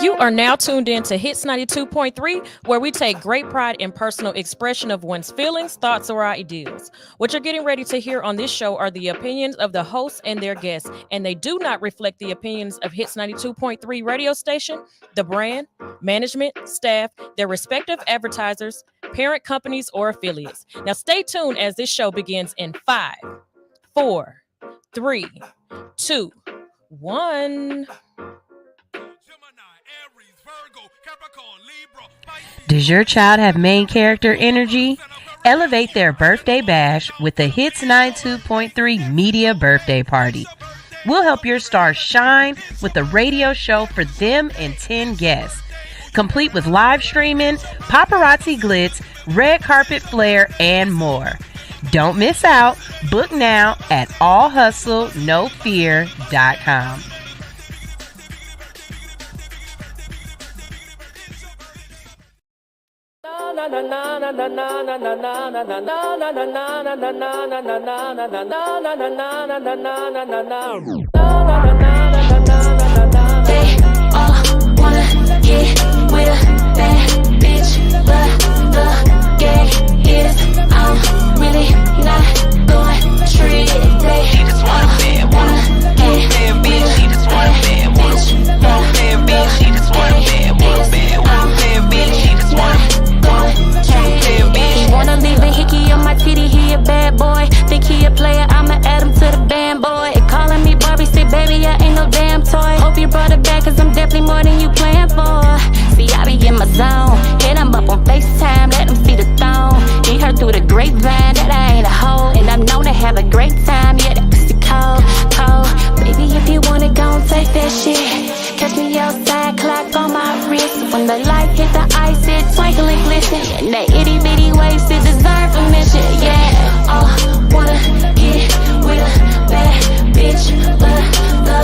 You are now tuned in to Hits 92.3, where we take great pride in personal expression of one's feelings, thoughts, or ideals. What you're getting ready to hear on this show are the opinions of the hosts and their guests, and they do not reflect the opinions of Hits 92.3 radio station, the brand, management, staff, their respective advertisers, parent companies, or affiliates. Now stay tuned as this show begins in 5, 4, 3, 2, 1. Does your child have main character energy? Elevate their birthday bash with the Hits 92.3 Media Birthday Party. We'll help your star shine with a radio show for them and 10 guests, complete with live streaming, paparazzi glitz, red carpet flair, and more. Don't miss out. Book now at allhustlenofear.com. They all wanna get with a bad bitch, but the gag is I'm really not going to treat it. They all wanna get with a bad bitch, but the gag is I'm really not going to treat it. He wanna leave a hickey on my titty, he a bad boy. Think he a player, I'ma add him to the band, boy. Calling me Barbie, say baby, I ain't no damn toy. Hope you brought it back, cause I'm definitely more than you planned for. See, I be in my zone, hit him up on FaceTime, let him see the thong. He heard through the grapevine that I ain't a hoe, and I'm known to have a great time, yeah, that pussy cold, cold. Baby, if you want it, gon' take that shit. Catch me outside, clock on my wrist. When the light hit the ice, it twinkle and glisten. And that itty bitty waist, it deserve a mention, yeah. Oh, wanna get with a bad bitch, but the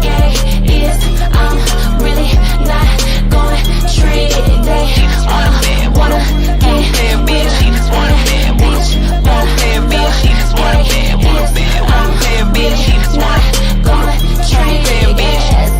gag is I'm really not going treat it. They all wanna get with a bad bitch, but the gag is I'm really not going treat it.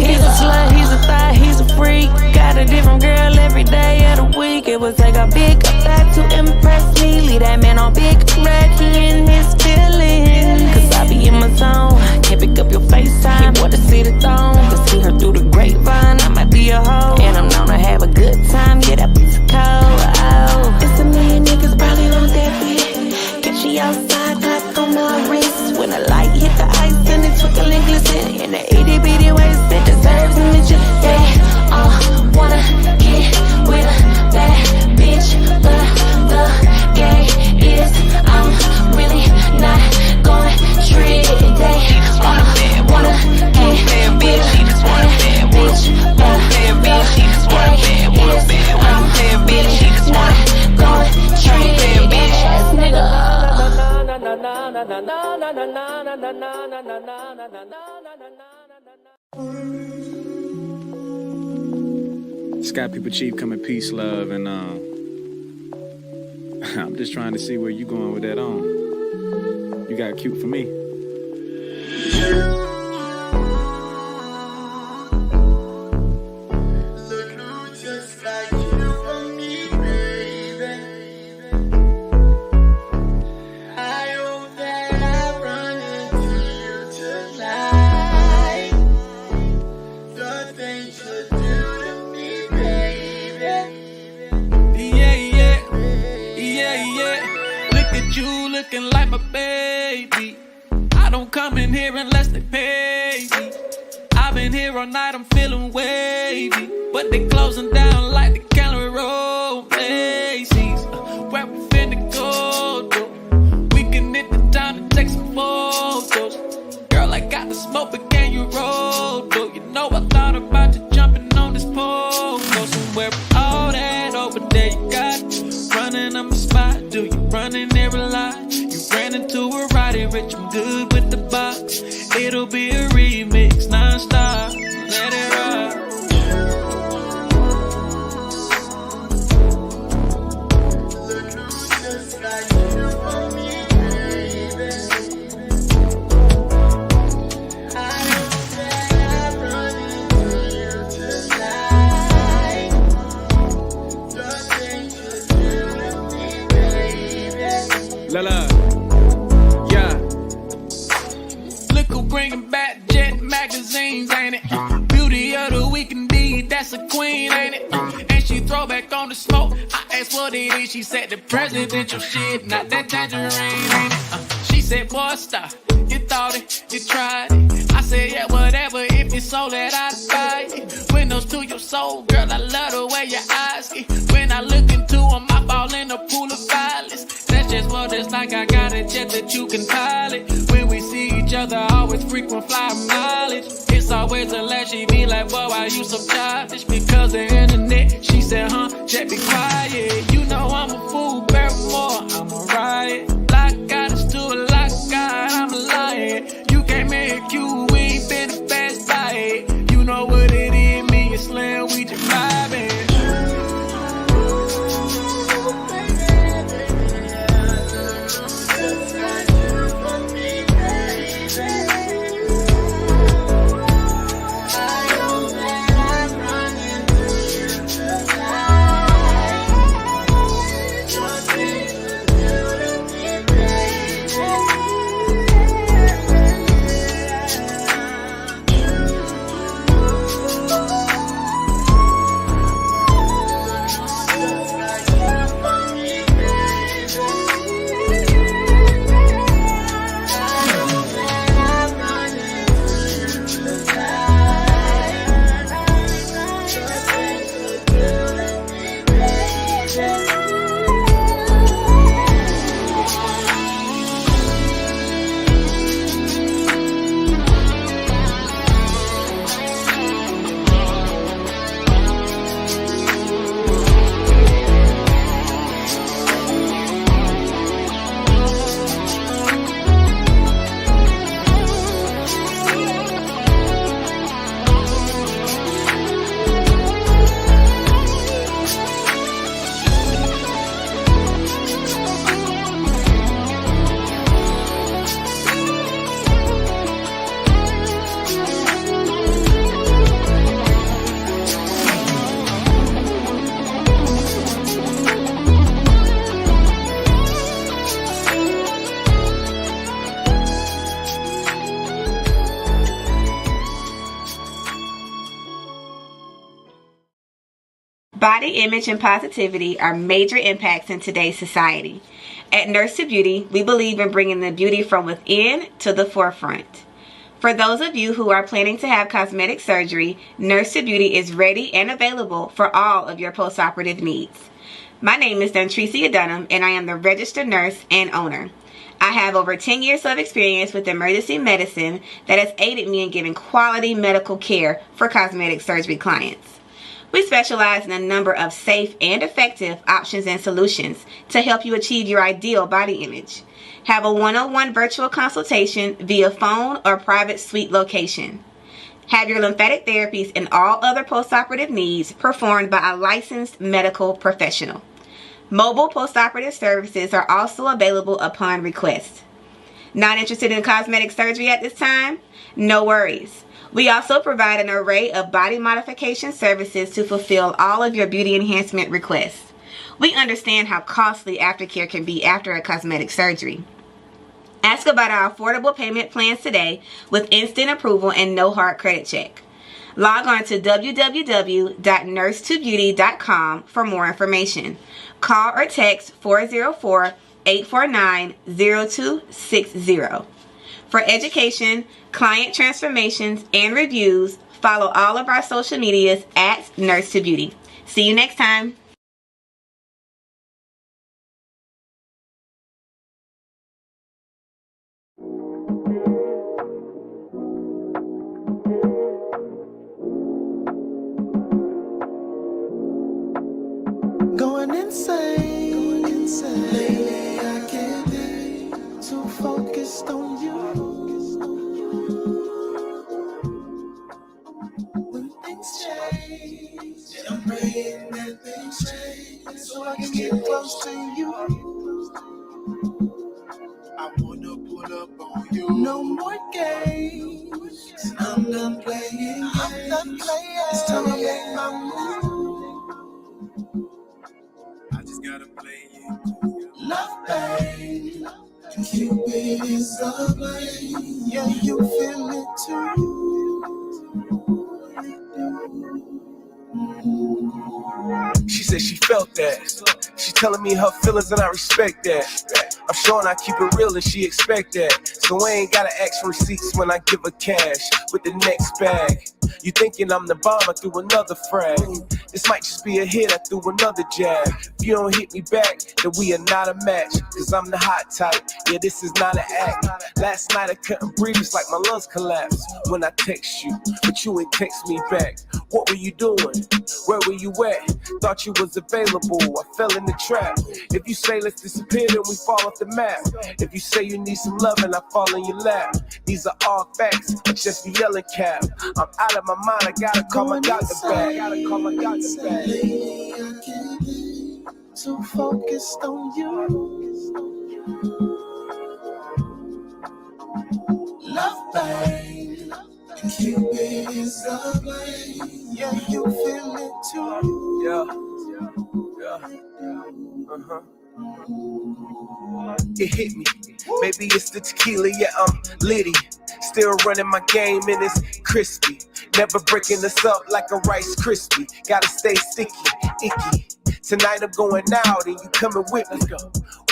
He's a slut, he's a thot, he's a freak. Got a different girl every day of the week. It would take a big effect to impress me. Leave that man on big red, he in his feelings. Cause I be in my zone, can't pick up your FaceTime. He want to see the thong, cause he heard through the grapevine I might be a hoe, and I'm known to have a good time. Yeah, that pussy cold, oh. It's a million niggas probably want that bitch. Catch you outside, clock on my wrist. When the light hit the ice and it twinkle and glisten. In the itty bitty waist, it deserves a mention. They all wanna get with a bad bitch, but the gag is I'm really not going to treat it. They all wanna get with a bad bitch, but the gag is I'm really not going to treat it. Ass nigga. Sky People Chief coming peace, love, and I'm just trying to see where you going with that on. You got cute for me. Looking like my baby. I don't come in here unless they pay me. I've been here all night, I'm feeling wavy, but they closing down like the Calorie Road Macy's. Where we finna go, though? We can hit the town and take some photos. Girl, I got the smoke, but can you roll, though? You know I thought about you jumping on this pole. Go somewhere with all that over there you got. Running on my spot, do you running there a lot? You ran into a Roddy Rich, I'm good with the box. It'll be a remix, non-stop, let it rock. throwback on the smoke. I asked what it is, she said the presidential shit, not that tangerine. She said, boy, stop. You thought it, you tried it. I said, yeah, whatever, if you sold that, I'd buy it. Windows to your soul, girl, I love the way your eyes get. When I look into them, I fall in a pool of violence. That's just what it's like, I got a jet that you can pilot. When we see each other, always frequent flyer mileage. It's always a laugh, she be like, boy, why you so childish? Because the internet, she said, jet be quiet. You know I'm a fool, Barrymore, I'm a riot. Lock God is to a lock God, I'm a lion. You can't make you, we ain't been the best by it. You know what it is, me and Slim, we just vibing. Body image and positivity are major impacts in today's society. At Nurse to Beauty, we believe in bringing the beauty from within to the forefront. For those of you who are planning to have cosmetic surgery, Nurse to Beauty is ready and available for all of your postoperative needs. My name is Dontricia Dunham, and I am the registered nurse and owner. I have over 10 years of experience with emergency medicine that has aided me in giving quality medical care for cosmetic surgery clients. We specialize in a number of safe and effective options and solutions to help you achieve your ideal body image. Have a one-on-one virtual consultation via phone or private suite location. Have your lymphatic therapies and all other postoperative needs performed by a licensed medical professional. Mobile postoperative services are also available upon request. Not interested in cosmetic surgery at this time? No worries. We also provide an array of body modification services to fulfill all of your beauty enhancement requests. We understand how costly aftercare can be after a cosmetic surgery. Ask about our affordable payment plans today with instant approval and no hard credit check. Log on to www.nursetobeauty.com for more information. Call or text 404-849-0260. For education, client transformations, and reviews, follow all of our social medias at Nurse to Beauty. See you next time. Going insane. Lately I can't be too focused on you. When things change, and I'm praying that things change, so I can get close to you. I wanna pull up on you. No more games. I'm done playing. It's time to make my move. I just gotta play it cool. Love, babe. Cupid is a blame. Yeah, you feel it too. She said she felt that. She telling me her feelings and I respect that. I'm showing I keep it real and she expect that. So I ain't gotta ask for receipts when I give her cash with the next bag. You thinking I'm the bomber through another frag. This might just be a hit, I threw another jab. If you don't hit me back, then we are not a match. Cause I'm the hot type, yeah, this is not an act. Last night I couldn't breathe, it's like my lungs collapsed when I text you, but you ain't text me back. What were you doing? Where were you at? Thought you was available, I fell in the trap. If you say let's disappear, then we fall off the map. If you say you need some love, and I fall in your lap. These are all facts, it's just the yelling cap. I'm out of my mind, I gotta call my doctor back. Gotta call my doctor back. Lately I can't be too focused on you. Love, babe, Cupid is the blame. Yeah, you feel it too. Yeah. It hit me. Maybe it's the tequila, yeah, I'm litty. Still running my game and it's crispy. Never breaking us up like a Rice Krispie. Gotta stay sticky, icky. Tonight I'm going out and you coming with me.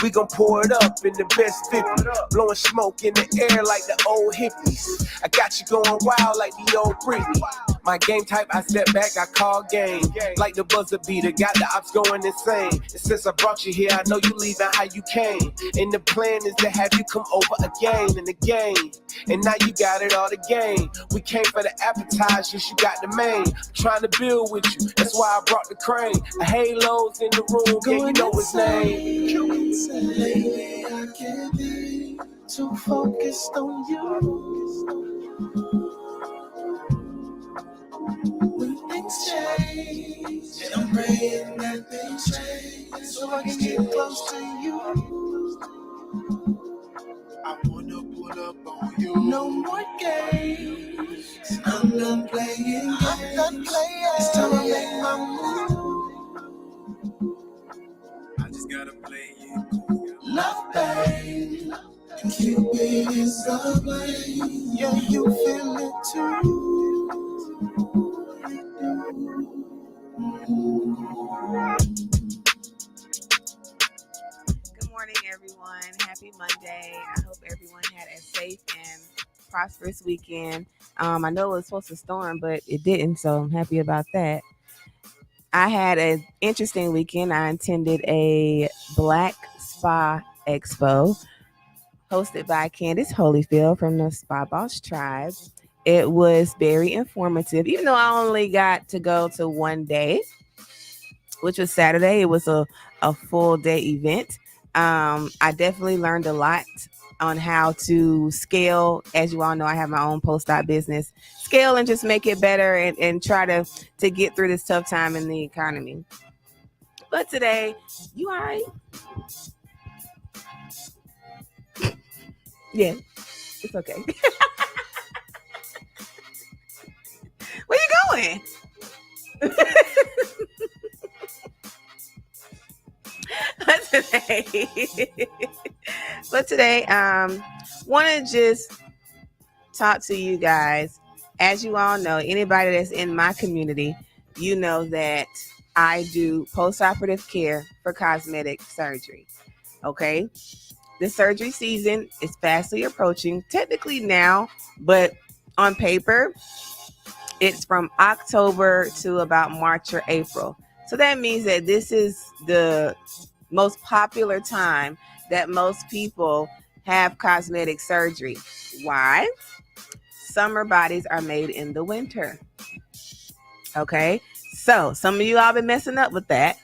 We gon' pour it up in the best 50. Blowing smoke in the air like the old hippies. I got you going wild like the old Britney. My game type, I step back, I call game. Like the buzzer beater, got the ops going insane. And since I brought you here, I know you leaving how you came. And the plan is to have you come over again and again. And now you got it all to gain. We came for the appetizers, you got the main. I'm trying to build with you, that's why I brought the crane. A halo's in the room, yeah, you know his name. Lately I can't be too focused on you. When things change, and I'm praying that things change, so I can get close to you. I wanna pull up on you. No more games. I'm done playing. It's time to make my move. I just gotta play it cool. Love, babe, Cupid is the blame. Yeah, you feel it too. Good morning, everyone. Happy Monday. I hope everyone had a safe and prosperous weekend. I know it was supposed to storm, but it didn't, so I'm happy about that. I had an interesting weekend. I attended a Black Spa Expo hosted by Candace Holyfield from the Spa Boss Tribe. It was very informative, even though I only got to go to one day, which was Saturday. It was a full day event. I definitely learned a lot on how to scale. As you all know, I have my own post-op business. Scale and just make it better and try to get through this tough time in the economy. But today, you all right? Yeah, it's okay. Where you going? But today, want to just talk to you guys. As you all know, anybody that's in my community, you know that I do post-operative care for cosmetic surgery. Okay, the surgery season is fastly approaching, technically now, but on paper, it's from October to about March or April. So that means that this is the most popular time that most people have cosmetic surgery. Why? Summer bodies are made in the winter. Okay, so some of you all been messing up with that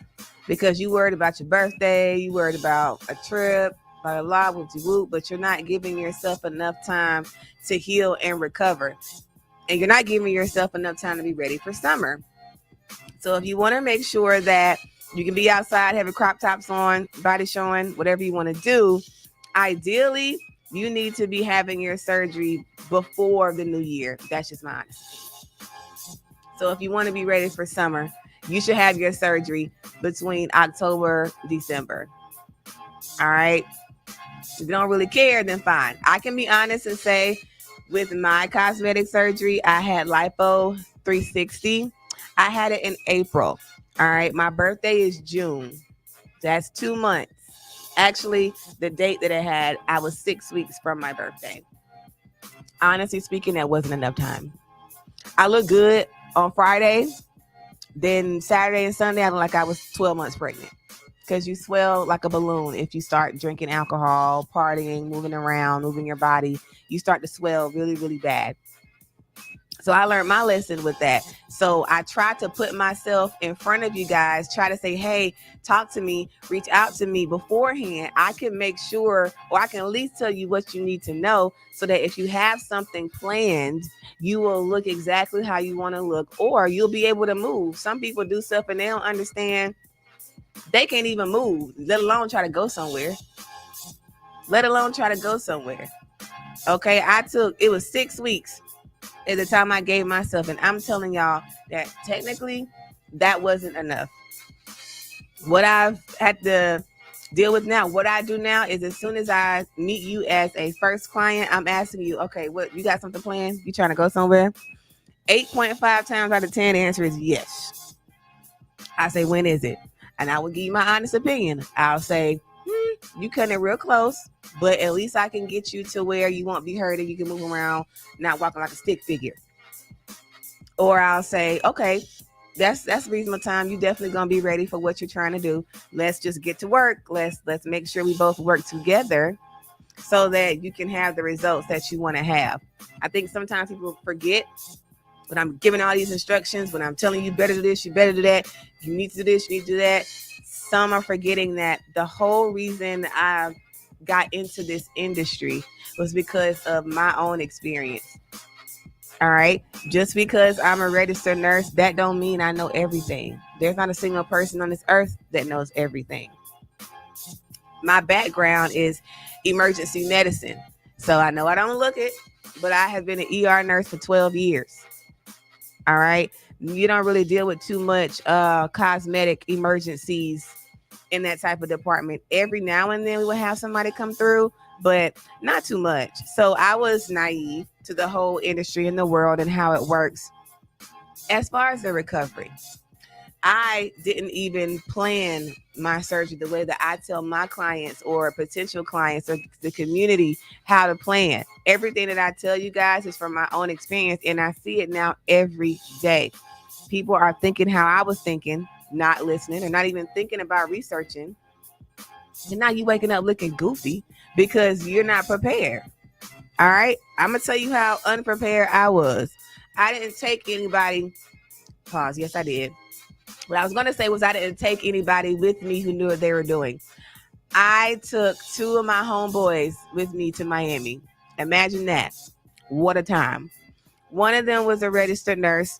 because you worried about your birthday, you worried about a trip, blah, blah, blah, whoop, but you're not giving yourself enough time to heal and recover. And you're not giving yourself enough time to be ready for summer. So if you want to make sure that you can be outside, having crop tops on, body showing, whatever you want to do, ideally, you need to be having your surgery before the new year. That's just my honesty. So if you want to be ready for summer, you should have your surgery between October, December. All right. If you don't really care, then fine. I can be honest and say with my cosmetic surgery, I had lipo 360. I had it in April. All right. My birthday is June. That's 2 months. Actually, the date that I had, I was 6 weeks from my birthday. Honestly speaking, that wasn't enough time. I look good on Friday. Then Saturday and Sunday, I look like I was 12 months pregnant. Because you swell like a balloon if you start drinking alcohol, partying, moving around, moving your body. You start to swell really, really bad. So I learned my lesson with that. So I try to put myself in front of you guys, try to say, hey, talk to me, reach out to me beforehand. I can make sure, or I can at least tell you what you need to know so that if you have something planned, you will look exactly how you want to look, or you'll be able to move. Some people do stuff and they don't understand. They can't even move, let alone try to go somewhere. Okay, it was 6 weeks at the time I gave myself. And I'm telling y'all that technically that wasn't enough. What I've had to deal with now, what I do now is as soon as I meet you as a first client, I'm asking you, okay, what, you got something planned? You trying to go somewhere? 8.5 times out of 10, the answer is yes. I say, when is it? And I will give you my honest opinion. I'll say, you cutting it real close, but at least I can get you to where you won't be hurt and you can move around, not walking like a stick figure. Or I'll say, okay, that's reasonable time. You definitely gonna be ready for what you're trying to do. Let's just get to work. Let's make sure we both work together so that you can have the results that you want to have. I think sometimes people forget when I'm giving all these instructions, when I'm telling you better do this, you better do that, you need to do this, you need to do that. Some are forgetting that the whole reason I got into this industry was because of my own experience. All right. Just because I'm a registered nurse, that don't mean I know everything. There's not a single person on this earth that knows everything. My background is emergency medicine. So I know I don't look it, but I have been an ER nurse for 12 years. All right. You don't really deal with too much cosmetic emergencies in that type of department. Every now and then we will have somebody come through, but not too much. So I was naive to the whole industry and the world and how it works. As far as the recovery, I didn't even plan my surgery the way that I tell my clients or potential clients or the community how to plan. Everything that I tell you guys is from my own experience, and I see it now every day. People are thinking how I was thinking, not listening or not even thinking about researching. And now you waking up looking goofy because you're not prepared. All right. I'm going to tell you how unprepared I was. I didn't take anybody. Pause. Yes, I did. What I was going to say was I didn't take anybody with me who knew what they were doing. I took 2 of my homeboys with me to Miami. Imagine that. What a time. One of them was a registered nurse.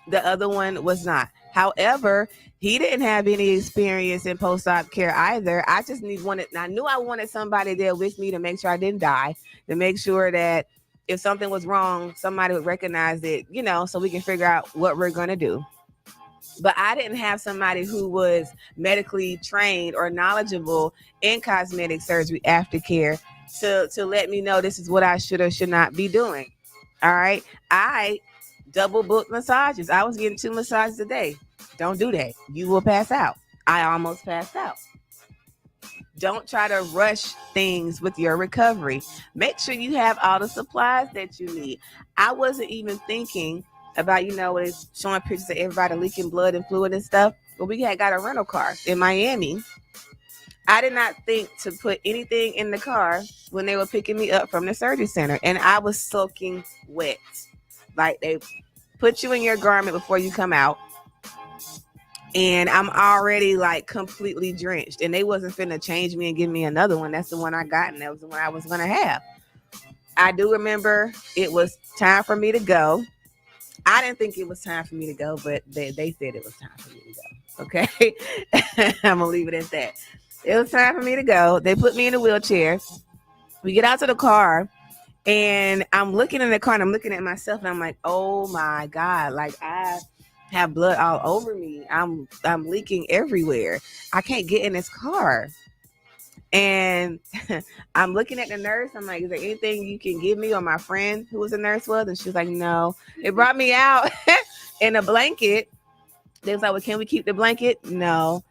The other one was not. However, he didn't have any experience in post-op care either. I knew I wanted somebody there with me to make sure I didn't die, to make sure that if something was wrong, somebody would recognize it, so we can figure out what we're going to do. But I didn't have somebody who was medically trained or knowledgeable in cosmetic surgery aftercare to let me know this is what I should or should not be doing. All right. I double booked massages. I was getting 2 massages a day. Don't do that. You will pass out. I almost passed out. Don't try to rush things with your recovery. Make sure you have all the supplies that you need. I wasn't even thinking about, it's showing pictures of everybody leaking blood and fluid and stuff. But we had got a rental car in Miami. I did not think to put anything in the car when they were picking me up from the surgery center. And I was soaking wet. Like they put you in your garment before you come out. And I'm already like completely drenched. And they wasn't finna change me and give me another one. That's the one I got. And that was the one I was going to have. I do remember it was time for me to go. I didn't think it was time for me to go, but they said it was time for me to go. Okay. I'm going to leave it at that. It was time for me to go. They put me in a wheelchair. We get out to the car. And I'm looking in the car and I'm looking at myself and I'm like, oh my God, like I have blood all over me. I'm leaking everywhere. I can't get in this car. And I'm looking at the nurse. I'm like, is there anything you can give me? Or my friend who was a nurse was? And she was like, no. They brought me out in a blanket They was like, well, can we keep the blanket? No.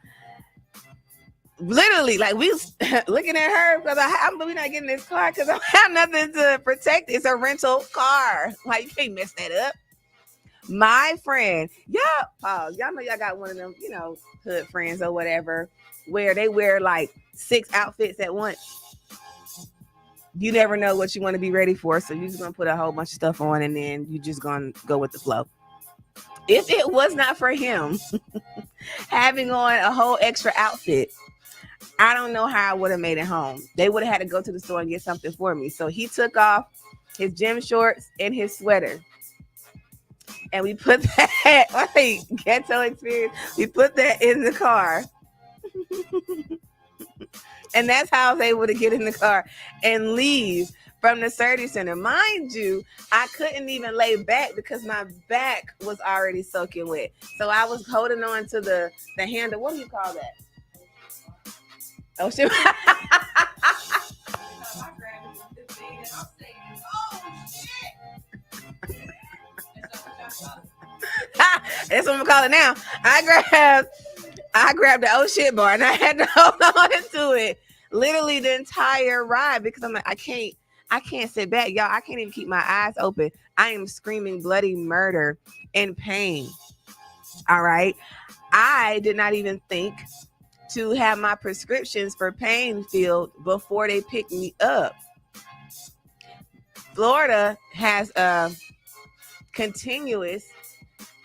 Literally, like we was looking at her because we're not getting this car because I don't have nothing to protect. It's a rental car. Like, you can't mess that up. My friend, y'all know y'all got one of them, hood friends or whatever, where they wear like 6 outfits at once. You never know what you want to be ready for, so you're just gonna put a whole bunch of stuff on and then you just gonna go with the flow. If it was not for him having on a whole extra outfit, I don't know how I would have made it home. They would have had to go to the store and get something for me. So he took off his gym shorts and his sweater. And we put that, ghetto experience, we put that in the car. And that's how I was able to get in the car and leave from the surgery center. Mind you, I couldn't even lay back because my back was already soaking wet. So I was holding on to the handle. What do you call that? Oh, shit. That's what I'm gonna call it now. I grabbed the oh shit bar and I had to hold on to it literally the entire ride because I'm like, I can't sit back, y'all. I can't even keep my eyes open. I am screaming bloody murder in pain. All right. I did not even think to have my prescriptions for pain filled before they picked me up. Florida has a continuous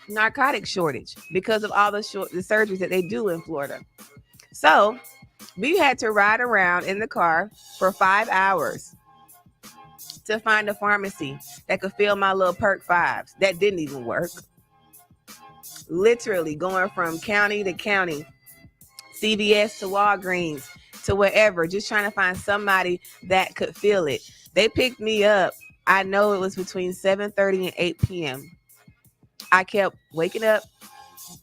narcotic shortage because of all the surgeries that they do in Florida. So we had to ride around in the car for 5 hours to find a pharmacy that could fill my little perk 5s. That didn't even work. Literally going from county to county, CVS to Walgreens to wherever, just trying to find somebody that could fill it. They picked me up. I know it was between 7:30 and 8 p.m. I kept waking up,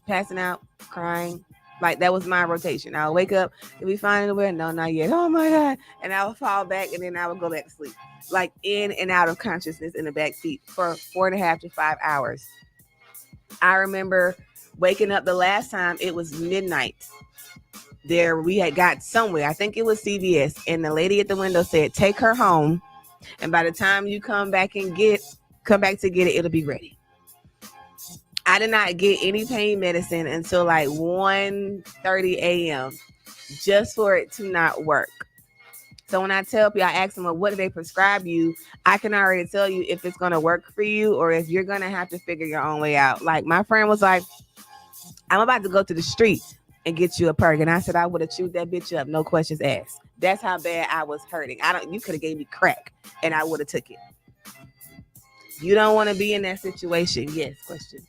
passing out, crying. Like, that was my rotation. I'll wake up, did we find anywhere? No, not yet. Oh my God. And I would fall back and then I would go back to sleep. Like, in and out of consciousness in the back seat for 4.5 to 5 hours. I remember waking up the last time, it was midnight. There, we had got somewhere. I think it was CVS. And the lady at the window said, take her home. And by the time you come back to get it, it'll be ready. I did not get any pain medicine until like 1:30 a.m. just for it to not work. So when I tell people, I ask them, well, what do they prescribe you? I can already tell you if it's going to work for you or if you're going to have to figure your own way out. Like, my friend was like, I'm about to go to the street and get you a perk. And I said, I would have chewed that bitch up. No questions asked. That's how bad I was hurting. You could have gave me crack and I would have took it. You don't want to be in that situation. Yes, question.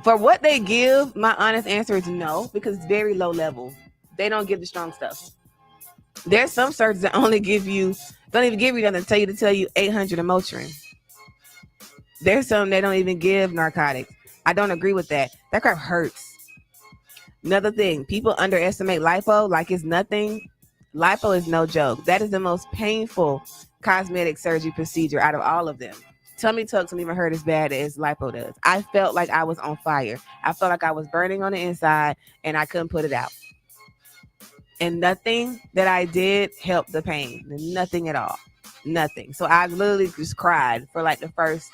For what they give, my honest answer is no, because it's very low level. They don't give the strong stuff. There's some surgeons that don't even give you nothing, tell you 800 of Motrin. There's some they don't even give narcotics. I don't agree with that. That crap hurts. Another thing, people underestimate lipo like it's nothing. Lipo is no joke. That is the most painful cosmetic surgery procedure out of all of them. Tummy tucks don't even hurt as bad as lipo does. I felt like I was on fire. I felt like I was burning on the inside and I couldn't put it out. And nothing that I did helped the pain. Nothing at all. Nothing. So I literally just cried for like the first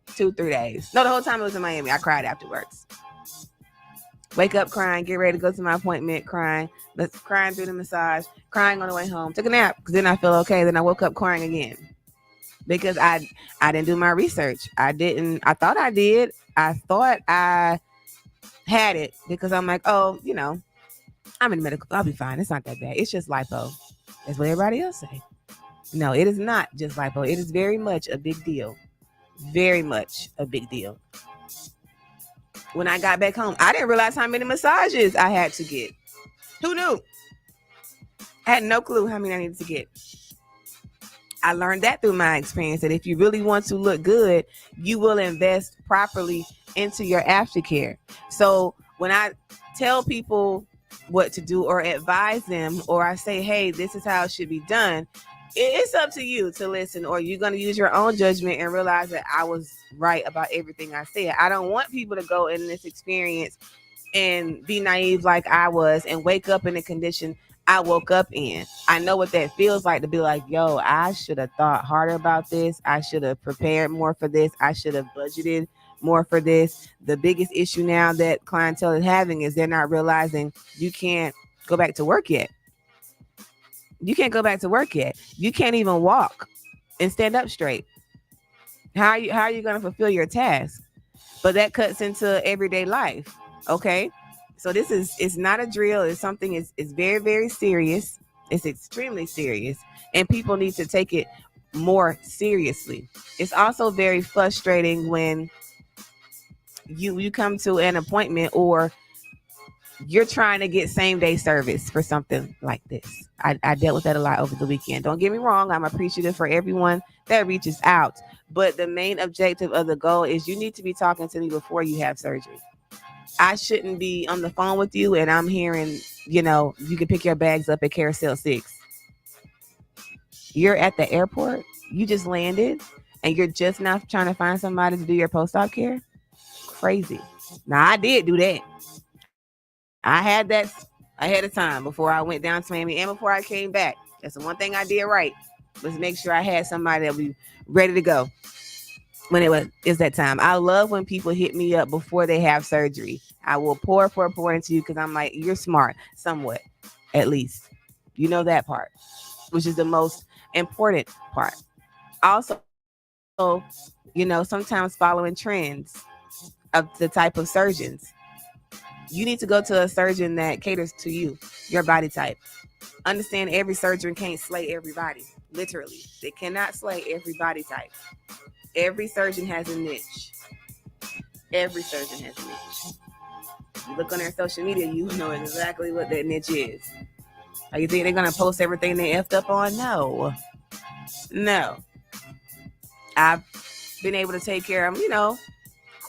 2-3 days. No, the whole time it was in Miami. I cried afterwards. Wake up crying, get ready to go to my appointment, crying through the massage, crying on the way home. Took a nap because then I feel okay. Then I woke up crying again. Because I didn't do my research. I thought I did. I thought I had it because I'm like, oh, I'm in medical. I'll be fine. It's not that bad. It's just lipo. That's what everybody else say. No, it is not just lipo. It is very much a big deal. Very much a big deal. When I got back home, I didn't realize how many massages I had to get. Who knew? I had no clue how many I needed to get. I learned that through my experience, that if you really want to look good, you will invest properly into your aftercare. So when I tell people what to do or advise them, or I say, hey, this is how it should be done, it's up to you to listen, or you're going to use your own judgment and realize that I was right about everything I said. I don't want people to go in this experience and be naive like I was and wake up in the condition I woke up in. I know what that feels like to be like, yo, I should have thought harder about this. I should have prepared more for this. I should have budgeted more for this. The biggest issue now that clientele is having is they're not realizing you can't go back to work yet. You can't go back to work yet. You can't even walk and stand up straight. How are you going to fulfill your task? But that cuts into everyday life. Okay. So it's not a drill. It's something is very, very serious. It's extremely serious. And people need to take it more seriously. It's also very frustrating when you come to an appointment or you're trying to get same day service for something like this. I dealt with that a lot over the weekend. Don't get me wrong. I'm appreciative for everyone that reaches out. But the main objective of the goal is you need to be talking to me before you have surgery. I shouldn't be on the phone with you and I'm hearing, you can pick your bags up at Carousel 6. You're at the airport. You just landed and you're just now trying to find somebody to do your post-op care. Crazy. Now, I did do that. I had that ahead of time before I went down to Miami and before I came back. That's the one thing I did right, was make sure I had somebody that was ready to go when it's that time. I love when people hit me up before they have surgery. I will pour into you because I'm like, you're smart, somewhat, at least. You know that part, which is the most important part. Also, sometimes following trends of the type of surgeons. You need to go to a surgeon that caters to you, your body type. Understand every surgeon can't slay everybody. Literally. They cannot slay every body type. Every surgeon has a niche. Every surgeon has a niche. You look on their social media, you know exactly what that niche is. Are you think they're going to post everything they effed up on? No. I've been able to take care of,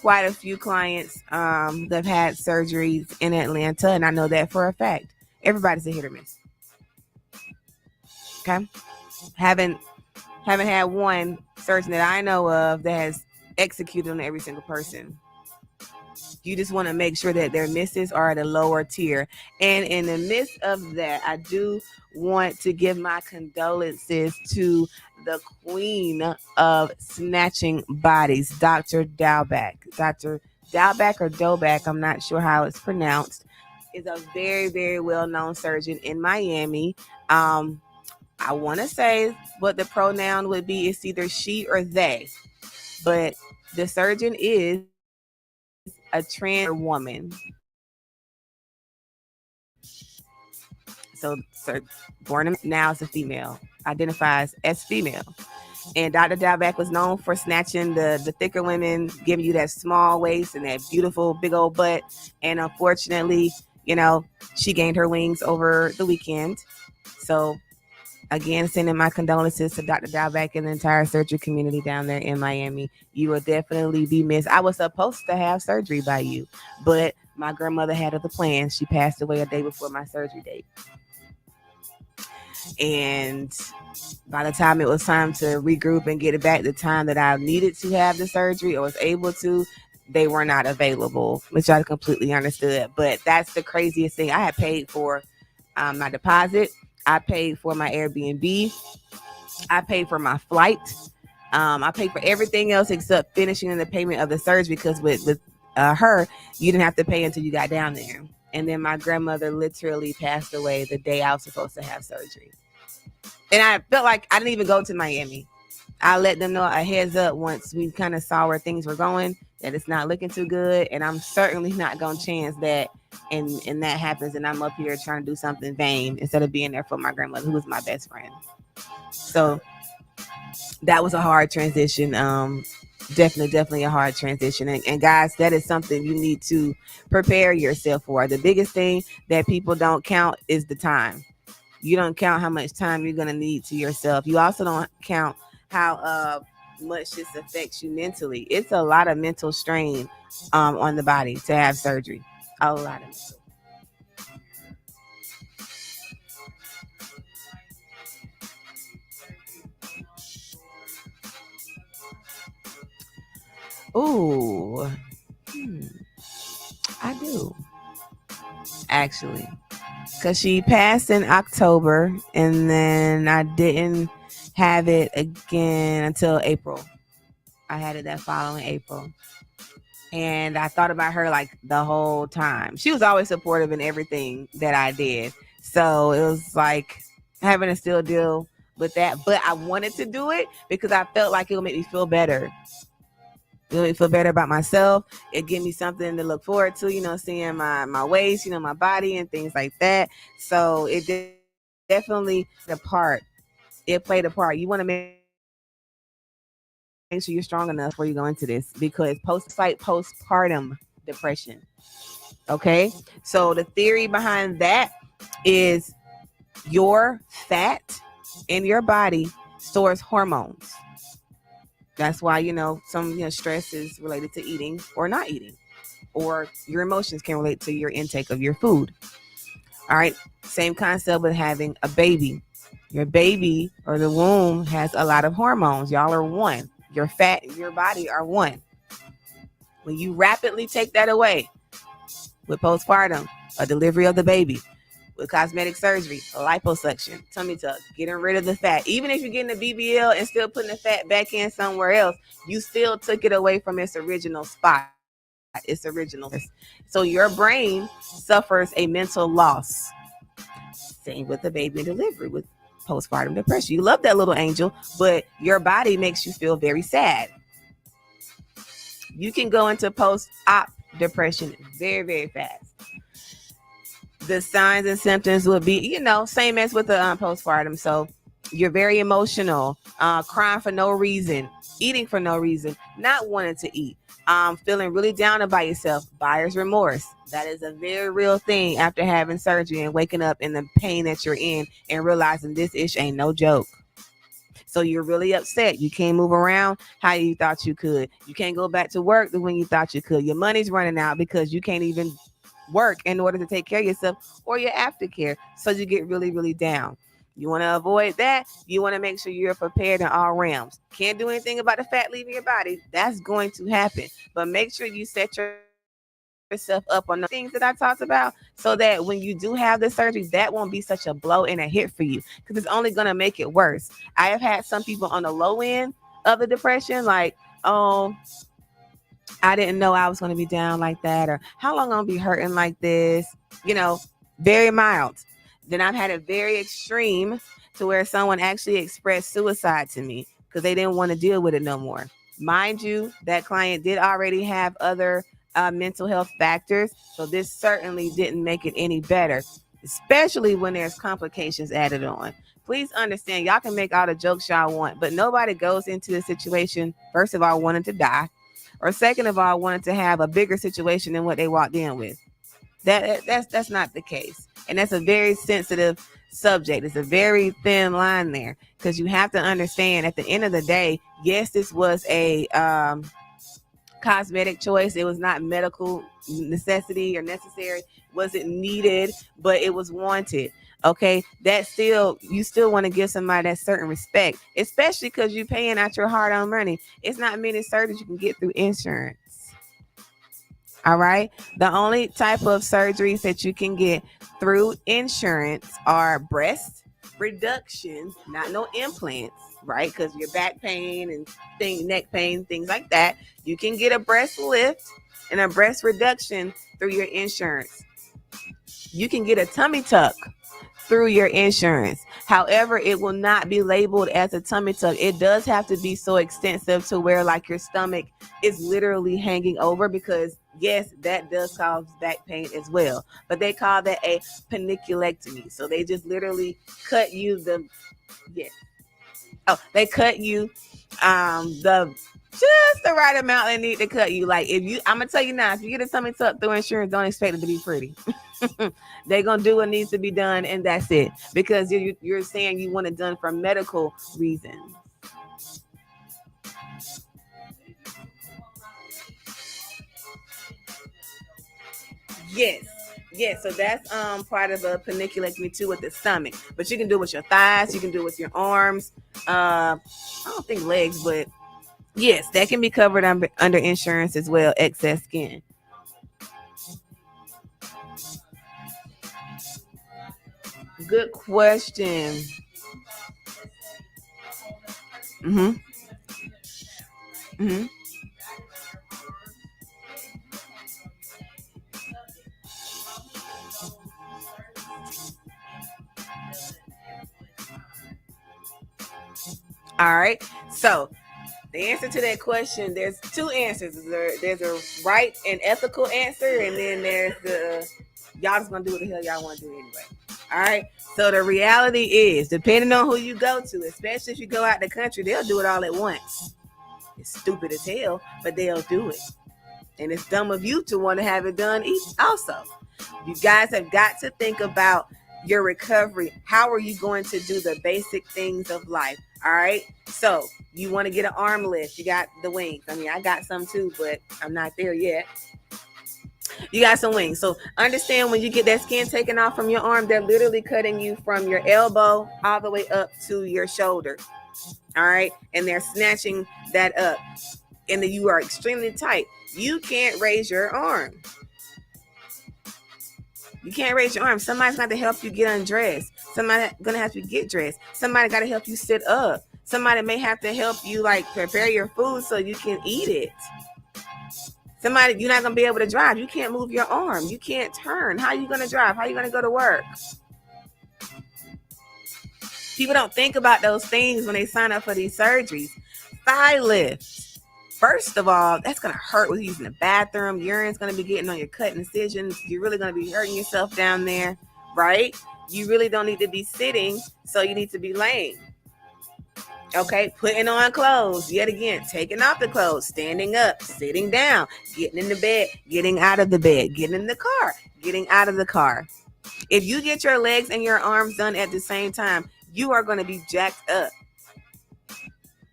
quite a few clients that have had surgeries in Atlanta, and I know that for a fact. Everybody's a hit or miss. Okay? Haven't had one surgeon that I know of that has executed on every single person. You just want to make sure that their misses are at a lower tier. And in the midst of that, I do want to give my condolences to the queen of snatching bodies, Dr. Dalbeck. Dr. Dalbeck or Doback, I'm not sure how it's pronounced, is a very, very well-known surgeon in Miami. I want to say what the pronoun would be is either she or they, but the surgeon is a trans woman. So born now as a female, identifies as female. And Dr. Dalbeck was known for snatching the thicker women, giving you that small waist and that beautiful big old butt. And unfortunately, she gained her wings over the weekend. So again, sending my condolences to Dr. Dalbeck and the entire surgery community down there in Miami. You will definitely be missed. I was supposed to have surgery by you, but my grandmother had other plans. She passed away a day before my surgery date. And by the time it was time to regroup and get it back, the time that I needed to have the surgery or was able to, they were not available, which I completely understood. But that's the craziest thing. I had paid for my deposit. I paid for my Airbnb. I paid for my flight. I paid for everything else except finishing the payment of the surgery because with her, you didn't have to pay until you got down there. And then my grandmother literally passed away the day I was supposed to have surgery. And I felt like I didn't even go to Miami. I let them know a heads up once we kind of saw where things were going, that it's not looking too good. And I'm certainly not going to chance that and that happens and I'm up here trying to do something vain instead of being there for my grandmother, who was my best friend. So that was a hard transition. Definitely a hard transition. And guys, that is something you need to prepare yourself for. The biggest thing that people don't count is the time. You don't count how much time you're going to need to yourself. You also don't count how much this affects you mentally. It's a lot of mental strain on the body to have surgery. A lot of mental. Ooh, I do actually, because she passed in October, and then I didn't have it again until April. I had it that following April. And I thought about her like the whole time. She was always supportive in everything that I did. So it was like having to still deal with that. But I wanted to do it because I felt like it would make me feel better. It would make me feel better about myself. It give me something to look forward to, seeing my waist, my body and things like that. So it definitely the part. It played a part. You want to make sure you're strong enough before you go into this, because postpartum depression. Okay, so the theory behind that is your fat in your body stores hormones. That's why some stress is related to eating or not eating, or your emotions can relate to your intake of your food. All right, same concept with having a baby. Your baby or the womb has a lot of hormones. Y'all are one. Your fat and your body are one. When you rapidly take that away with postpartum, a delivery of the baby, with cosmetic surgery, liposuction, tummy tuck, getting rid of the fat. Even if you're getting a BBL and still putting the fat back in somewhere else, you still took it away from its original spot, its original. So your brain suffers a mental loss. Same with the baby delivery, with postpartum depression. You love that little angel, but your body makes you feel very sad. You can go into post-op depression very, very fast. The signs and symptoms would be, same as with the postpartum. So you're very emotional, crying for no reason, eating for no reason, not wanting to eat, feeling really down about yourself, buyer's remorse. That is a very real thing after having surgery and waking up in the pain that you're in and realizing this ish ain't no joke. So you're really upset. You can't move around how you thought you could. You can't go back to work the when you thought you could. Your money's running out because you can't even work in order to take care of yourself or your aftercare. So you get really, really down. You want to avoid that. You want to make sure you're prepared in all realms. Can't do anything about the fat leaving your body. That's going to happen. But make sure you set yourself up on the things that I talked about, so that when you do have the surgery, that won't be such a blow and a hit for you, because it's only going to make it worse. I have had some people on the low end of the depression, like, oh, I didn't know I was going to be down like that, or how long I'm going to be hurting like this, very mild. Then I've had it very extreme to where someone actually expressed suicide to me because they didn't want to deal with it no more. Mind you, that client did already have other mental health factors, so this certainly didn't make it any better, especially when there's complications added on. Please understand, y'all can make all the jokes y'all want, but nobody goes into a situation, first of all, wanting to die, or second of all, wanted to have a bigger situation than what they walked in with. That's not the case. And that's a very sensitive subject. It's a very thin line there, because you have to understand, at the end of the day, yes, this was a cosmetic choice. It was not medical necessity or necessary. Wasn't needed, but it was wanted. Okay, you still want to give somebody that certain respect, especially because you're paying out your hard-earned money. It's not many surgeries you can get through insurance. All right. The only type of surgeries that you can get through insurance are breast reduction, not no implants, right? Because your back pain and neck pain, things like that. You can get a breast lift and a breast reduction through your insurance. You can get a tummy tuck through your insurance. However, it will not be labeled as a tummy tuck. It does have to be so extensive to where like your stomach is literally hanging over, because yes, that does cause back pain as well. But they call that a paniculectomy. So they just literally cut you they cut you just the right amount they need to cut you. Like, I'm gonna tell you now, if you get a tummy tuck through insurance, don't expect it to be pretty. They're gonna do what needs to be done, and that's it. Because you're saying you want it done for medical reasons. Yes. Yeah, so that's part of a paniculectomy too, with the stomach. But you can do it with your thighs, you can do it with your arms. I don't think legs, but Yes, that can be covered under insurance as well, excess skin. Good question. Mm-hmm. Mm-hmm. All right. So the answer to that question, there's two answers. There's a right and ethical answer, and then there's the y'all just gonna do what the hell y'all want to do anyway. All right. So the reality is, depending on who you go to, especially if you go out the country, they'll do it all at once. It's stupid as hell, but they'll do it. And it's dumb of you to want to have it done also. You guys have got to think about your recovery. How are you going to do the basic things of life? All right. So you want to get an arm lift. You got the wings. I mean, I got some too, but I'm not there yet. You got some wings. So understand, when you get that skin taken off from your arm, they're literally cutting you from your elbow all the way up to your shoulder. All right. And they're snatching that up. And then you are extremely tight. You can't raise your arm. You can't raise your arm. Somebody's got to help you get undressed. Somebody's gonna have to get dressed. Somebody got to help you sit up. Somebody may have to help you like prepare your food so you can eat it. Somebody, you're not gonna be able to drive. You can't move your arm. You can't turn. How are you gonna drive? How are you gonna go to work? People don't think about those things when they sign up for these surgeries. Thigh lifts. First of all, that's going to hurt with using the bathroom. Urine's going to be getting on your cut incisions. You're really going to be hurting yourself down there, right? You really don't need to be sitting, so you need to be laying. Okay, putting on clothes. Yet again, taking off the clothes, standing up, sitting down, getting in the bed, getting out of the bed, getting in the car, getting out of the car. If you get your legs and your arms done at the same time, you are going to be jacked up.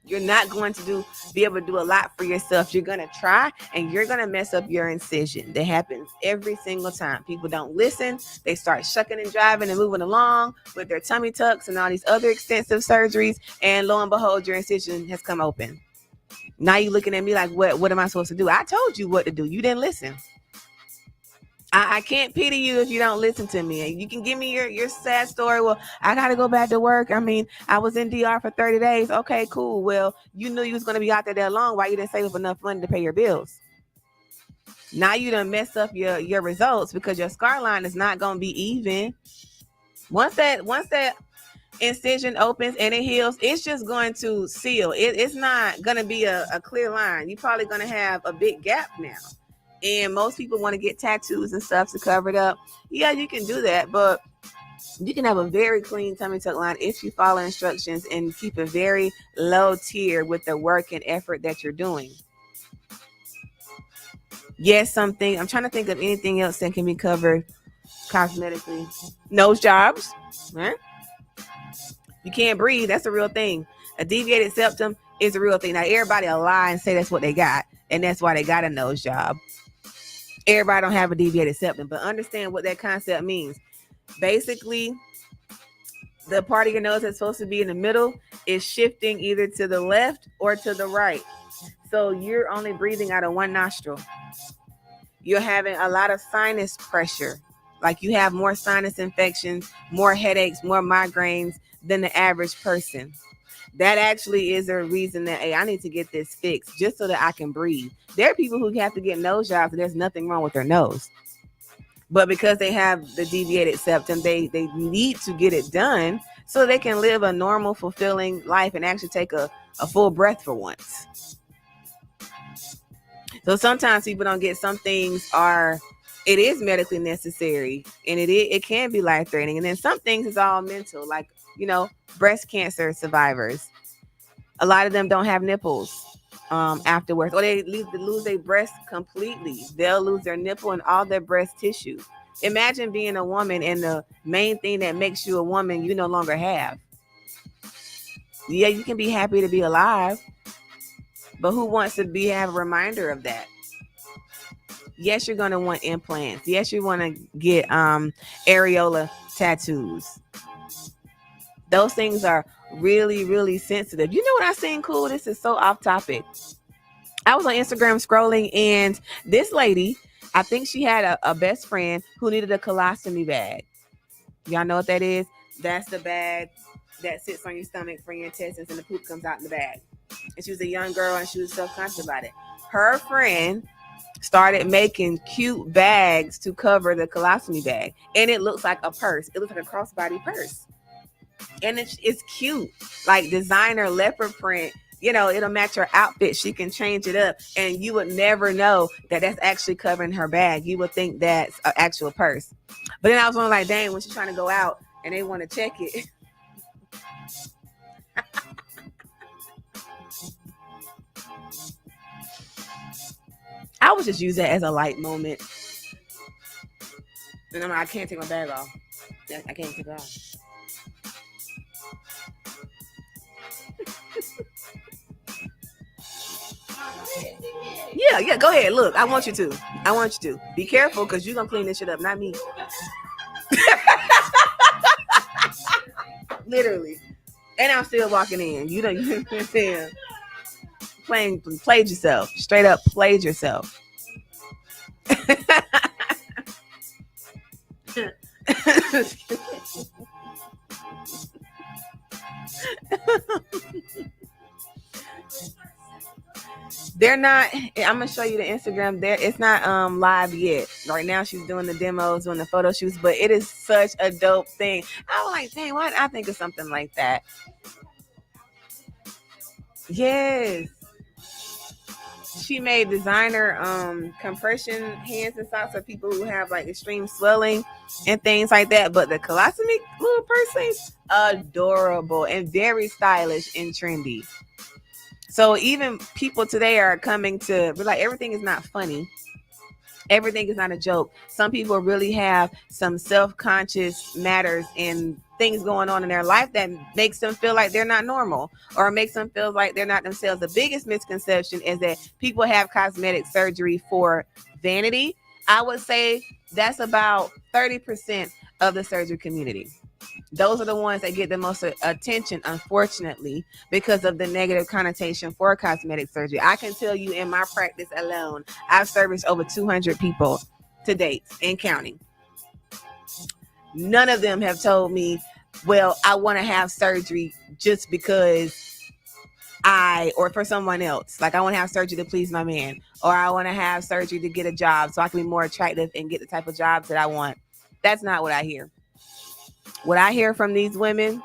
You're not going to be able to do a lot for yourself. You're going to try and you're going to mess up your incision. That happens every single time. People don't listen. They start shucking and driving and moving along with their tummy tucks and all these other extensive surgeries. And lo and behold, your incision has come open. Now you're looking at me like, what am I supposed to do? I told you what to do. You didn't listen. I can't pity you if you don't listen to me. You can give me your sad story. Well, I got to go back to work. I mean, I was in DR for 30 days. Okay, cool. Well, you knew you was going to be out there that long. Why you didn't save up enough money to pay your bills? Now you done mess up your results because your scar line is not going to be even. Once that incision opens and it heals, it's just going to seal. It's not going to be a clear line. You're probably going to have a big gap now. And most people want to get tattoos and stuff to cover it up. Yeah, you can do that, but you can have a very clean tummy tuck line if you follow instructions and keep a very low tier with the work and effort that you're doing. Yes, I'm trying to think of anything else that can be covered cosmetically. Nose jobs, right? You can't breathe. That's a real thing. A deviated septum is a real thing. Now, everybody will lie and say that's what they got, and that's why they got a nose job. Everybody don't have a deviated septum, but understand what that concept means. Basically, the part of your nose that's supposed to be in the middle is shifting either to the left or to the right. So you're only breathing out of one nostril. You're having a lot of sinus pressure. Like you have more sinus infections, more headaches, more migraines than the average person. That actually is a reason that, hey, I need to get this fixed just so that I can breathe. There are people who have to get nose jobs and there's nothing wrong with their nose. But because they have the deviated septum, they need to get it done so they can live a normal, fulfilling life and actually take a full breath for once. So sometimes people don't get some things it is medically necessary and it can be life-threatening. And then some things is all mental, like, breast cancer survivors. A lot of them don't have nipples afterwards, or they lose their breast completely. They'll lose their nipple and all their breast tissue. Imagine being a woman and the main thing that makes you a woman you no longer have. Yeah, you can be happy to be alive, but who wants to have a reminder of that? Yes, you're going to want implants. Yes, you want to get areola tattoos. Those things are really, really sensitive. You know what I seen cool? This is so off topic. I was on Instagram scrolling, and this lady, I think she had a best friend who needed a colostomy bag. Y'all know what that is? That's the bag that sits on your stomach for your intestines, and the poop comes out in the bag. And she was a young girl, and she was self-conscious about it. Her friend started making cute bags to cover the colostomy bag, and it looks like a purse. It looks like a crossbody purse, and it's cute, like designer leopard print. You know, it'll match her outfit. She can change it up, and you would never know that that's actually covering her bag. You would think that's an actual purse. But then I was like, dang, when she's trying to go out and they want to check it. I would just use that as a light moment. And I'm like, I can't take my bag off. I can't take it off. Yeah, go ahead. Look, I want you to. Be careful, because you're going to clean this shit up, not me. Literally. And I'm still walking in. You know what I'm saying? Played yourself. Straight up played yourself. They're not. I'm gonna show you the Instagram. There, it's not live yet. Right now, she's doing the demos, doing the photo shoots. But it is such a dope thing. I was like, dang, why didn't I think of something like that? Yes. She made designer compression hands and socks for people who have like extreme swelling and things like that. But the colostomy little person, adorable and very stylish and trendy. So even people today are coming to be like, everything is not funny. Everything is not a joke. Some people really have some self-conscious matters and things going on in their life that makes them feel like they're not normal, or makes them feel like they're not themselves. The biggest misconception is that people have cosmetic surgery for vanity. I would say that's about 30% of the surgery community. Those are the ones that get the most attention, unfortunately, because of the negative connotation for cosmetic surgery. I can tell you in my practice alone, I've serviced over 200 people to date and counting. None of them have told me, well, I want to have surgery just because or for someone else. Like, I want to have surgery to please my man, or I want to have surgery to get a job so I can be more attractive and get the type of jobs that I want. That's not what I hear. What I hear from these women,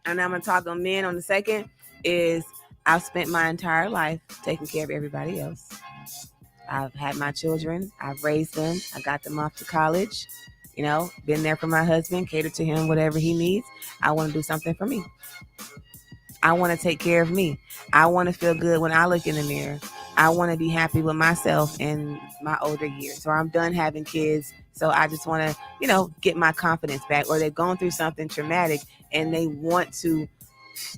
and I'm going to talk on men on the second, is I've spent my entire life taking care of everybody else. I've had my children. I've raised them. I got them off to college. You know, been there for my husband, catered to him, whatever he needs. I want to do something for me. I want to take care of me. I want to feel good when I look in the mirror. I want to be happy with myself in my older years. So I'm done having kids. So I just want to, you know, get my confidence back. Or they've gone through something traumatic and they want to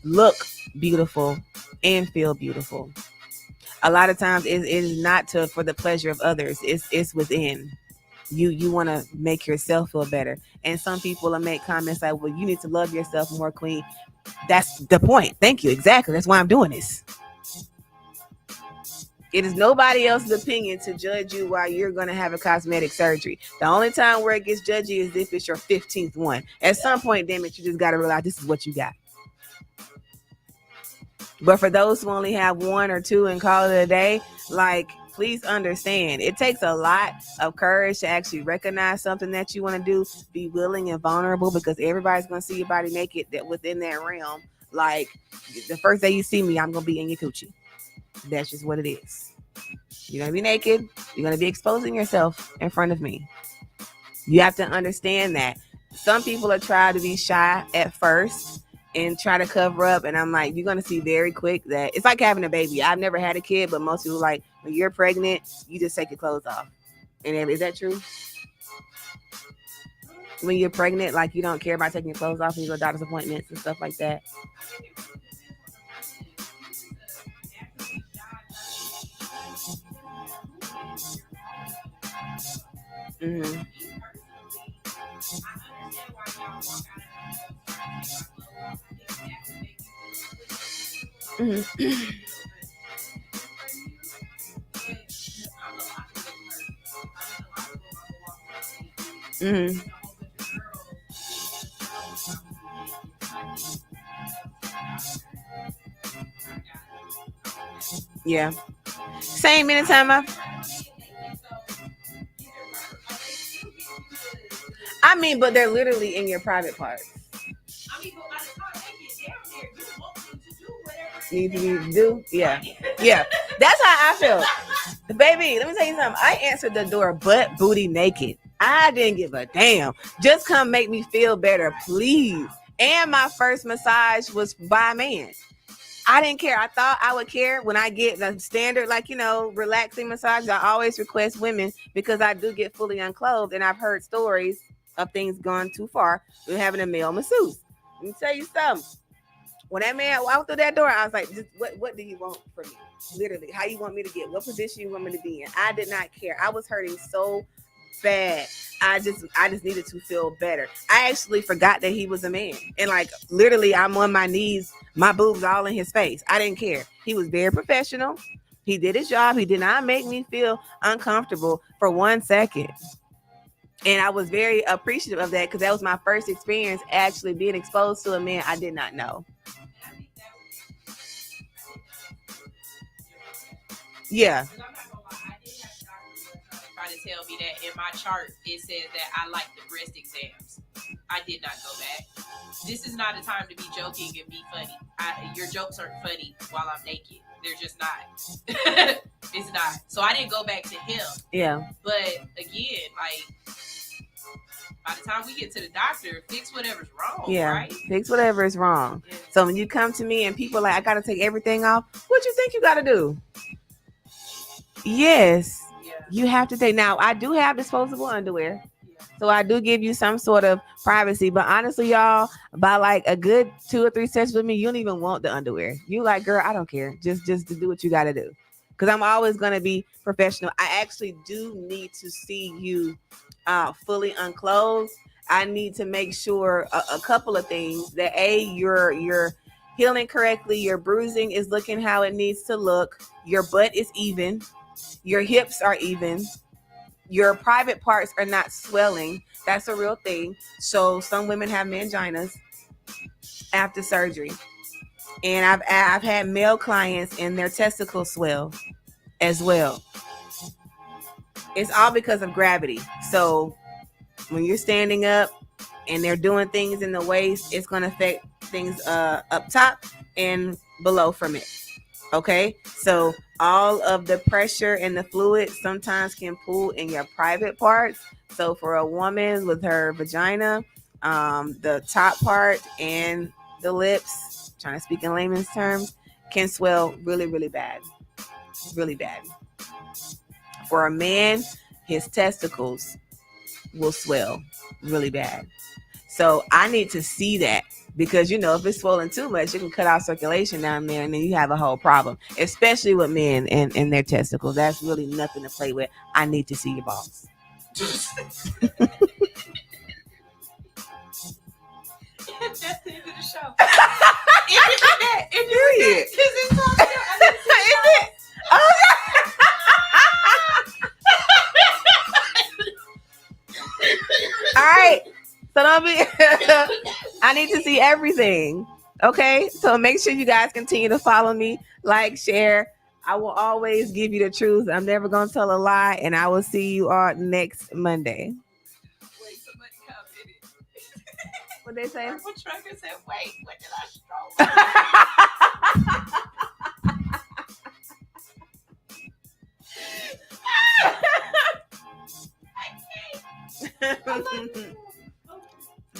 look beautiful and feel beautiful. A lot of times it is not for the pleasure of others. It's within. You want to make yourself feel better. And some people will make comments like, well, you need to love yourself more, queen. That's the point. Thank you. Exactly. That's why I'm doing this. It is nobody else's opinion to judge you while you're going to have a cosmetic surgery. The only time where it gets judgy is if it's your 15th one. At some point, damn it, you just got to realize this is what you got. But for those who only have one or two and call it a day, like, please understand, it takes a lot of courage to actually recognize something that you want to do, be willing and vulnerable, because everybody's going to see your body naked that within that realm. Like, the first day you see me, I'm going to be in your coochie. That's just what it is. You're going to be naked. You're going to be exposing yourself in front of me. You have to understand that. Some people are trying to be shy at first and try to cover up. And I'm like, you're going to see very quick that it's like having a baby. I've never had a kid, but most people like, when you're pregnant, you just take your clothes off. And is that true? When you're pregnant, like, you don't care about taking your clothes off when you go to doctor's appointments and stuff like that. Mm-hmm. Mm-hmm. Mm-hmm. Yeah. Same anytime I mean, but they're literally in your private parts. Need to do, yeah, yeah. That's how I feel, baby. Let me tell you something. I answered the door butt booty naked. I didn't give a damn. Just come make me feel better, please. And my first massage was by a man. I didn't care. I thought I would care when I get the standard, like, relaxing massage. I always request women because I do get fully unclothed, and I've heard stories of things gone too far with having a male masseuse. Let me tell you something. When that man walked through that door, I was like, what do you want from me? Literally, how you want me to get? What position you want me to be in? I did not care. I was hurting so bad. I just needed to feel better. I actually forgot that he was a man. And like literally I'm on my knees, my boobs all in his face. I didn't care. He was very professional. He did his job. He did not make me feel uncomfortable for 1 second. And I was very appreciative of that because that was my first experience actually being exposed to a man I did not know. Yeah. Try to tell me that in my chart it says that I like the breast exams. I did not go back. This is not a time to be joking and be funny. Your jokes aren't funny while I'm naked. They're just not. It's not. So I didn't go back to him. Yeah. But again, like by the time we get to the doctor, fix whatever's wrong. Yeah. Right? Fix whatever is wrong. Yeah. So when you come to me and people are like, I gotta take everything off, what you think you gotta do? Yes. Yeah. You have to take. Now I do have disposable underwear. Yeah. So I do give you some sort of privacy. But honestly, y'all, by like a good 2 or 3 sessions with me, you don't even want the underwear. You like, girl, I don't care. Just to do what you gotta do. Because I'm always gonna be professional. I actually do need to see you fully unclothed. I need to make sure a couple of things that you're healing correctly, your bruising is looking how it needs to look, your butt is even, your hips are even, your private parts are not swelling. That's a real thing. So some women have manginas after surgery, and I've had male clients and their testicles swell as well. It's all because of gravity. So when you're standing up and they're doing things in the waist, it's going to affect things up top and below from it. Okay, so all of the pressure and the fluid sometimes can pull in your private parts. So for a woman with her vagina, the top part and the lips, trying to speak in layman's terms, can swell really, really bad. Really bad. For a man, his testicles will swell really bad. So I need to see that. Because, if it's swollen too much, you can cut out circulation down there and then you have a whole problem, especially with men and their testicles. That's really nothing to play with. I need to see your balls. That's the end of the show. Period. All right. So don't be. I need to see everything. Okay. So make sure you guys continue to follow me, like, share. I will always give you the truth. I'm never going to tell a lie. And I will see you all next Monday. Wait, somebody commented. What they say? Purple Trucker said, wait, when did I stroke?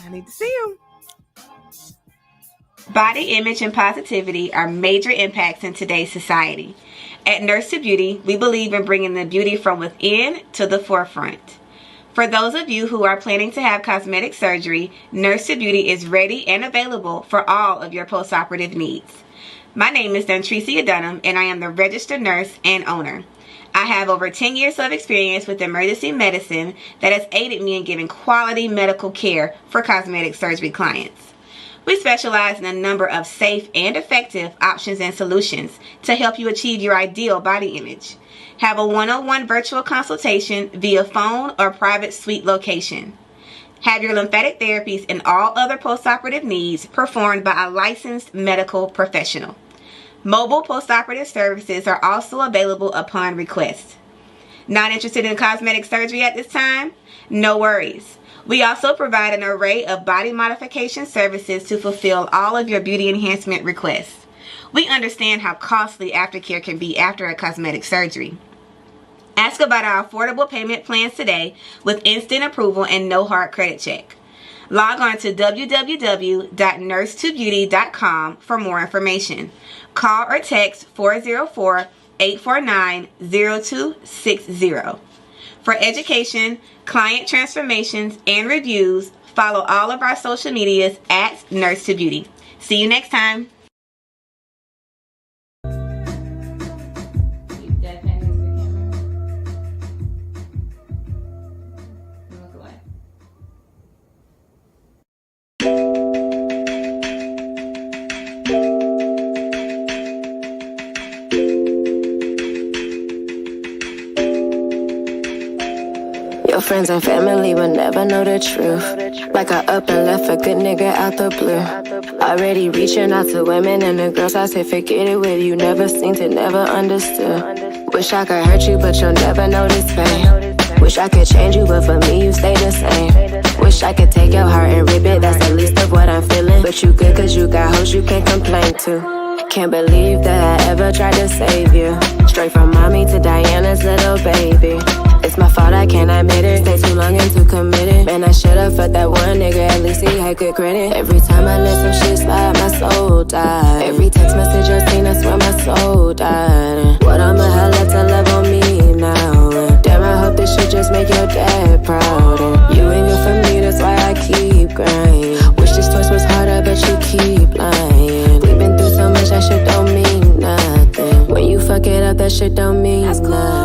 I need to see them. Body image and positivity are major impacts in today's society. At Nurse to Beauty, we believe in bringing the beauty from within to the forefront. For those of you who are planning to have cosmetic surgery, Nurse to Beauty is ready and available for all of your postoperative needs. My name is Dontricia Dunham, and I am the registered nurse and owner. I have over 10 years of experience with emergency medicine that has aided me in giving quality medical care for cosmetic surgery clients. We specialize in a number of safe and effective options and solutions to help you achieve your ideal body image. Have a one-on-one virtual consultation via phone or private suite location. Have your lymphatic therapies and all other postoperative needs performed by a licensed medical professional. Mobile postoperative services are also available upon request. Not interested in cosmetic surgery at this time? No worries. We also provide an array of body modification services to fulfill all of your beauty enhancement requests. We understand how costly aftercare can be after a cosmetic surgery. Ask about our affordable payment plans today with instant approval and no hard credit check. Log on to www.nurse2beauty.com for more information. Call or text 404-849-0260. For education, client transformations, and reviews, follow all of our social medias at Nurse2Beauty. See you next time. Your friends and family will never know the truth. Like I up and left a good nigga out the blue. Already reaching out to women and the girls, I say forget it with you. Never seen to never understood. Wish I could hurt you, but you'll never notice pain. Wish I could change you, but for me you stay the same. Wish I could take your heart and rip it, that's the least of what I'm feeling. But you good cause you got hoes you can't complain to. Can't believe that I ever tried to save you. Straight from mommy to Diana's little baby. It's my fault, I can't admit it. Stay too long and too committed. Man, I should've fucked that one nigga, at least he had good credit. Every time I let some shit slide, my soul died. Every text message I seen, I swear my soul died. What I'ma have left to love on me now? Damn, I hope this shit just make your dad proud. And you ain't good for me, that's why I keep grinding. Wish this choice was harder, but you keep lying. We've been through so much, that shit don't mean nothing. When you fuck it up, that shit don't mean nothing.